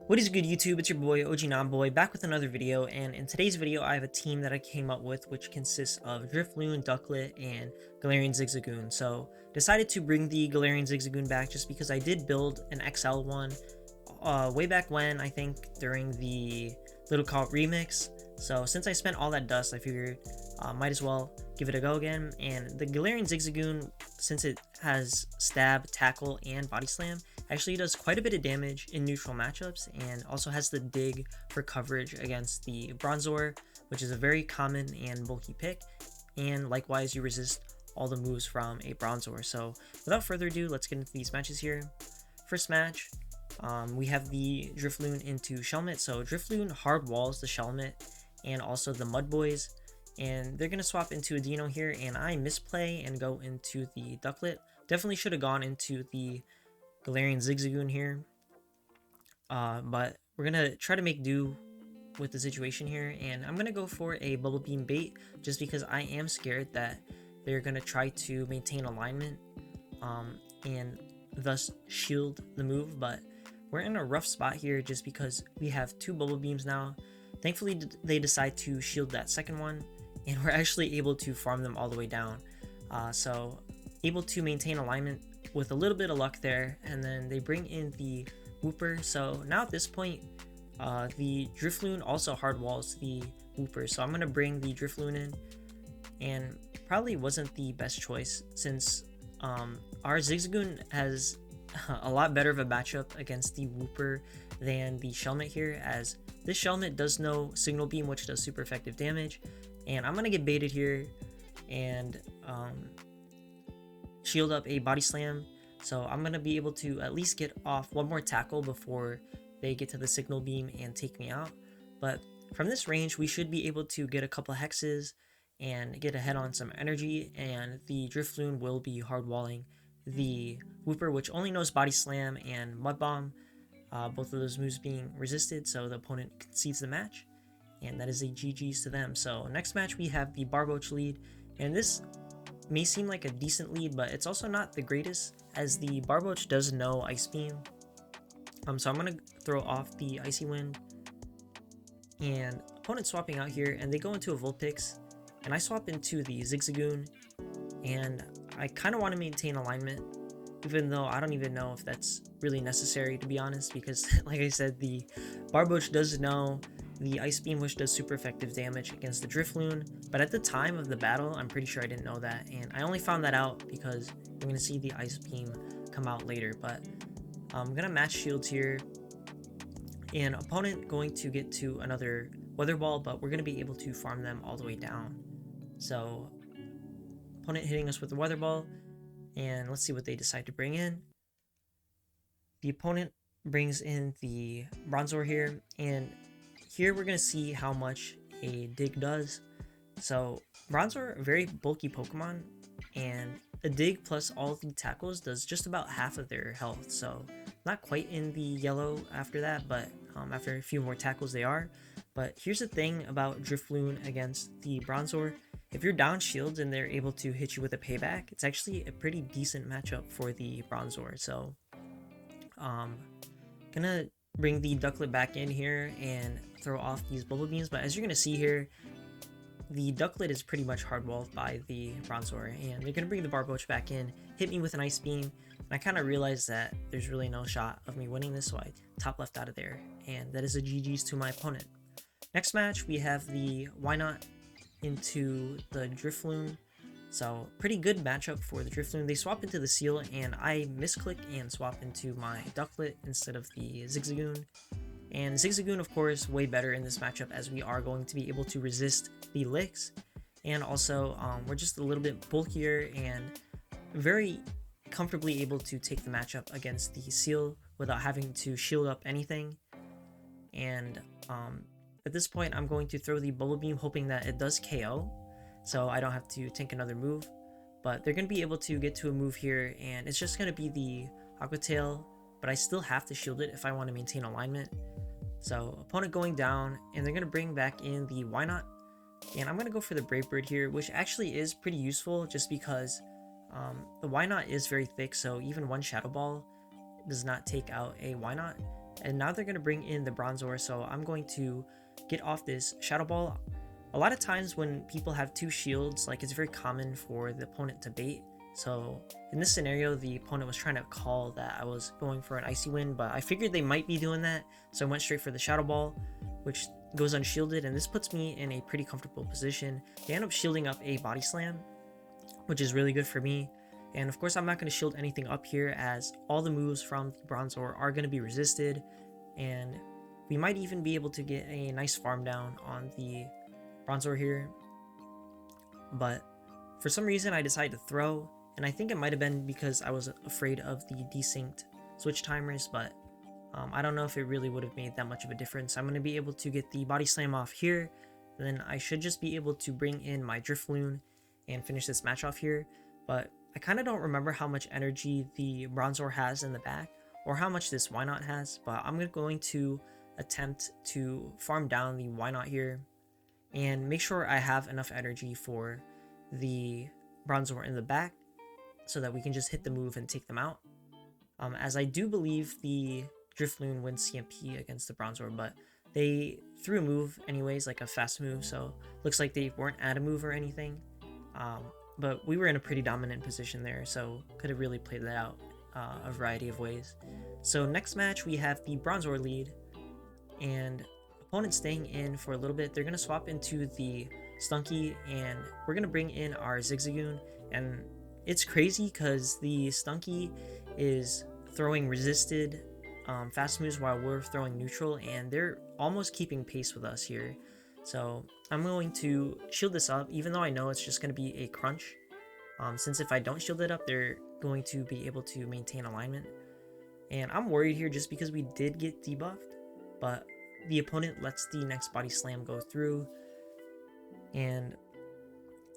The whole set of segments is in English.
What is good, YouTube? It's your boy OG Nonboy back with another video, and in today's video I have a team that I came up with which consists of Drifloon, Ducklet, and Galarian ZIGZAGOON. So decided to bring the Galarian ZIGZAGOON back just because I did build an XL one way back when, I think during the Little Call remix. So since I spent all that dust, I figured might as well give it a go again. And the Galarian ZIGZAGOON, since it has stab, tackle, and body slam, actually does quite a bit of damage in neutral matchups, and also has the dig for coverage against the Bronzor, which is a very common and bulky pick, and likewise you resist all the moves from a Bronzor. So without further ado, let's get into these matches here. First match, we have the Drifloon into Shelmet. So Drifloon hard walls the Shelmet and also the Mud Boys, and they're going to swap into a Dino here, and I misplay and go into the Ducklet. Definitely should have gone into the Galarian ZIGZAGOON here, but we're going to try to make do with the situation here, and I'm going to go for a Bubble Beam bait just because I am scared that they're going to try to maintain alignment and thus shield the move, but we're in a rough spot here just because we have two Bubble Beams now. Thankfully, they decide to shield that second one, and we're actually able to farm them all the way down. So able to maintain alignment with a little bit of luck there, and then they bring in the Wooper. So now at this point, the Drifloon also hard walls the Wooper. So I'm going to bring the Drifloon in, and probably wasn't the best choice since our ZIGZAGOON has a lot better of a matchup against the Wooper than the Shelmet here, as this Shelmet does know Signal Beam, which does super effective damage, and I'm going to get baited here and shield up a Body Slam. So I'm going to be able to at least get off one more tackle before they get to the Signal Beam and take me out. But from this range, we should be able to get a couple of hexes and get ahead on some energy, and the Drifloon will be hard walling the Wooper, which only knows Body Slam and Mud Bomb, both of those moves being resisted, so the opponent concedes the match, and that is a GG's to them. So next match we have the Barboach lead, and this may seem like a decent lead, but it's also not the greatest, as the Barboach does know Ice Beam. So I'm going to throw off the Icy Wind, and opponent swapping out here, and they go into a Vulpix, and I swap into the ZIGZAGOON, and I kind of want to maintain alignment, even though I don't even know if that's really necessary, to be honest, because like I said, the Barboach does know the Ice Beam, which does super effective damage against the Drifloon, but at the time of the battle, I'm pretty sure I didn't know that, and I only found that out because I'm going to see the Ice Beam come out later. But I'm going to match shields here, and opponent going to get to another Weather Ball, but we're going to be able to farm them all the way down. So opponent hitting us with the Weather Ball, and let's see what they decide to bring in. The opponent brings in the Bronzor here, and here we're going to see how much a dig does. So Bronzor, very bulky Pokemon, and a dig plus all the tackles does just about half of their health. So not quite in the yellow after that, but after a few more tackles they are. But here's the thing about Drifloon against the Bronzor. If you're down shields and they're able to hit you with a payback, it's actually a pretty decent matchup for the Bronzor. So gonna bring the Ducklet back in here and throw off these Bubble Beams, but as you're gonna see here, the Ducklet is pretty much hard walled by the Bronzor, and they're gonna bring the Barboach back in, hit me with an Ice Beam, and I kind of realized that there's really no shot of me winning this, so I top left out of there, and that is a GG's to my opponent. Next match we have the Why Not into the Drifloon. So pretty good matchup for the Drifloon. They swap into the Seal, and I misclick and swap into my Ducklet instead of the ZIGZAGOON. And ZIGZAGOON, of course, way better in this matchup, as we are going to be able to resist the licks, and also we're just a little bit bulkier and very comfortably able to take the matchup against the Seal without having to shield up anything. And at this point, I'm going to throw the Bubble Beam, hoping that it does KO, so I don't have to tank another move. But they're going to be able to get to a move here, and it's just going to be the Aqua Tail, but I still have to shield it if I want to maintain alignment. So opponent going down, and they're going to bring back in the Why Not, and I'm going to go for the Brave Bird here, which actually is pretty useful just because the Why Not is very thick, so even one Shadow Ball does not take out a Why Not. And now they're going to bring in the Bronzor, so I'm going to get off this Shadow Ball. A lot of times when people have 2 shields, like, it's very common for the opponent to bait. So in this scenario, the opponent was trying to call that I was going for an Icy Wind, but I figured they might be doing that, so I went straight for the Shadow Ball, which goes unshielded, and this puts me in a pretty comfortable position. They end up shielding up a Body Slam, which is really good for me. And of course, I'm not going to shield anything up here, as all the moves from the Bronzor are going to be resisted, and we might even be able to get a nice farm down on the Bronzor here. But for some reason I decided to throw, and I think it might have been because I was afraid of the desynced switch timers, but I don't know if it really would have made that much of a difference. I'm going to be able to get the Body Slam off here, and then I should just be able to bring in my Drifloon and finish this match off here. But I kind of don't remember how much energy the Bronzor has in the back, or how much this Wynot has, but I'm going to attempt to farm down the Wynot here and make sure I have enough energy for the Bronzor in the back so that we can just hit the move and take them out. As I do believe the Drifloon wins CMP against the Bronzor, but they threw a move anyways, like a fast move, so looks like they weren't at a move or anything. But we were in a pretty dominant position there, so could have really played that out a variety of ways. So next match we have the Bronzor lead, and opponent staying in for a little bit. They're going to swap into the Stunky, and we're going to bring in our ZIGZAGOON. And it's crazy because the Stunky is throwing resisted fast moves while we're throwing neutral, and they're almost keeping pace with us here. So I'm going to shield this up, even though I know it's just going to be a crunch, since if I don't shield it up, they're going to be able to maintain alignment. And I'm worried here just because we did get debuffed, but the opponent lets the next Body Slam go through, and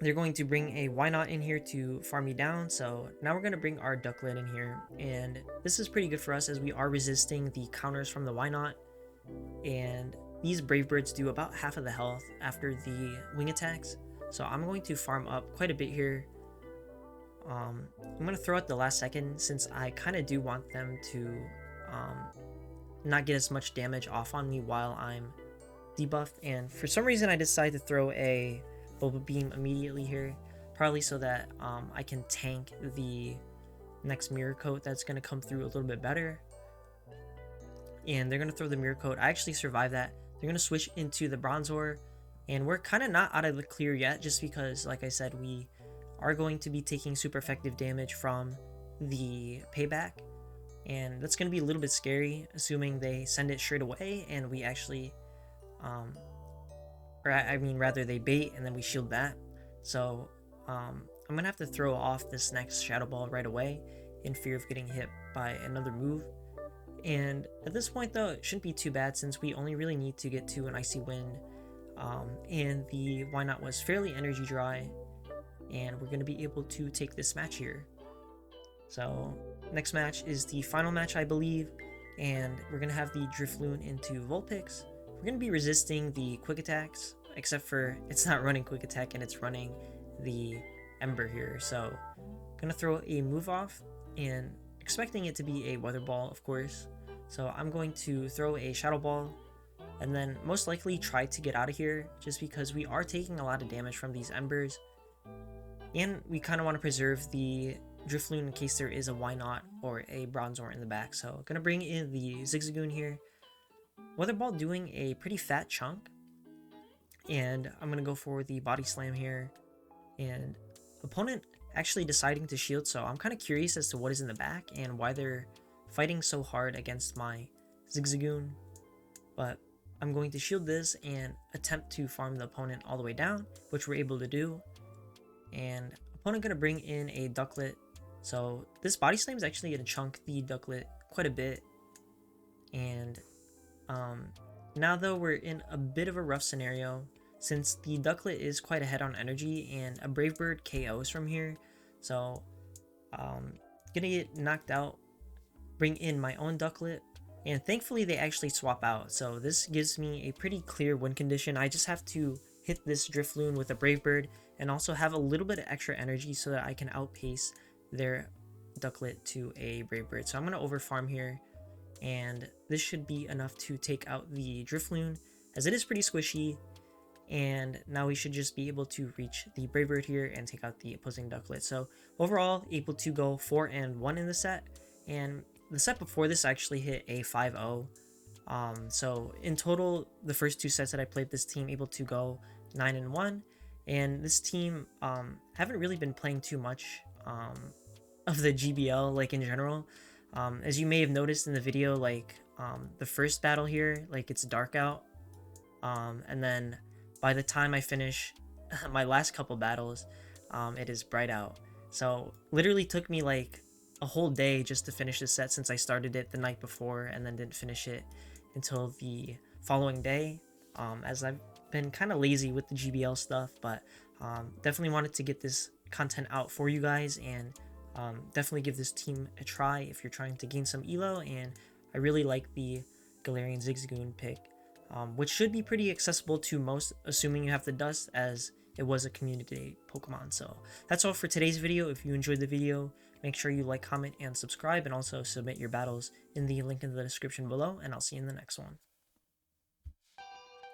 they're going to bring a Wynot in here to farm me down. So now we're going to bring our Ducklet in here, and this is pretty good for us as we are resisting the counters from the Wynot, and these Brave Birds do about half of the health after the wing attacks. So I'm going to farm up quite a bit here. I'm going to throw out the last second since I kind of do want them to not get as much damage off on me while I'm debuffed. And for some reason I decided to throw a Boba Beam immediately here, probably so that I can tank the next Mirror Coat that's going to come through a little bit better. And they're going to throw the Mirror Coat. I actually survived that. They're going to switch into the Bronzor, and we're kind of not out of the clear yet, just because, like I said, we are going to be taking super effective damage from the payback, and that's going to be a little bit scary, assuming they send it straight away and we actually rather they bait and then we shield that. So I'm gonna have to throw off this next Shadow Ball right away in fear of getting hit by another move. And at this point though, it shouldn't be too bad since we only really need to get to an Icy Wind, and the Wynot was fairly energy dry, and we're going to be able to take this match here. So next match is the final match, I believe, and we're going to have the Drifloon into Vulpix. We're going to be resisting the quick attacks, except for it's not running quick attack and it's running the Ember here. So I'm going to throw a move off and expecting it to be a Weather Ball, of course. So I'm going to throw a Shadow Ball and then most likely try to get out of here, just because we are taking a lot of damage from these Embers. And we kind of want to preserve the Drifloon in case there is a Wynot or a Bronzor in the back. So gonna bring in the ZIGZAGOON here. Weather Ball doing a pretty fat chunk. And I'm gonna go for the Body Slam here. And opponent actually deciding to shield, so I'm kind of curious as to what is in the back and why they're fighting so hard against my ZIGZAGOON. But I'm going to shield this and attempt to farm the opponent all the way down, which we're able to do. And opponent gonna bring in a Ducklet. So this Body Slam is actually gonna chunk the Ducklet quite a bit. And now though we're in a bit of a rough scenario, since the Ducklet is quite ahead on energy and a Brave Bird KOs from here. So gonna get knocked out, bring in my own Ducklet, and thankfully they actually swap out. So this gives me a pretty clear win condition. I just have to hit this Drifloon with a Brave Bird and also have a little bit of extra energy so that I can outpace their Ducklet to a Brave Bird. So I'm going to overfarm here and this should be enough to take out the Drifloon, as it is pretty squishy. And now we should just be able to reach the Brave Bird here and take out the opposing Ducklet. So overall, able to go 4 and 1 in the set, and the set before this actually hit a 5-0. So in total, the first 2 sets that I played this team able to go 9 and 1, and this team haven't really been playing too much of the GBL, like in general. As you may have noticed in the video, like the first battle here, like it's dark out, and then by the time I finish my last couple battles, it is bright out. So literally took me like a whole day just to finish this set, since I started it the night before and then didn't finish it until the following day, as I've been kind of lazy with the GBL stuff. But definitely wanted to get this content out for you guys, and definitely give this team a try if you're trying to gain some elo. And I really like the Galarian ZIGZAGOON pick, which should be pretty accessible to most, assuming you have the dust, as it was a community Pokemon. So that's all for today's video. If you enjoyed the video, make sure you like, comment, and subscribe, and also submit your battles in the link in the description below, and I'll see you in the next one.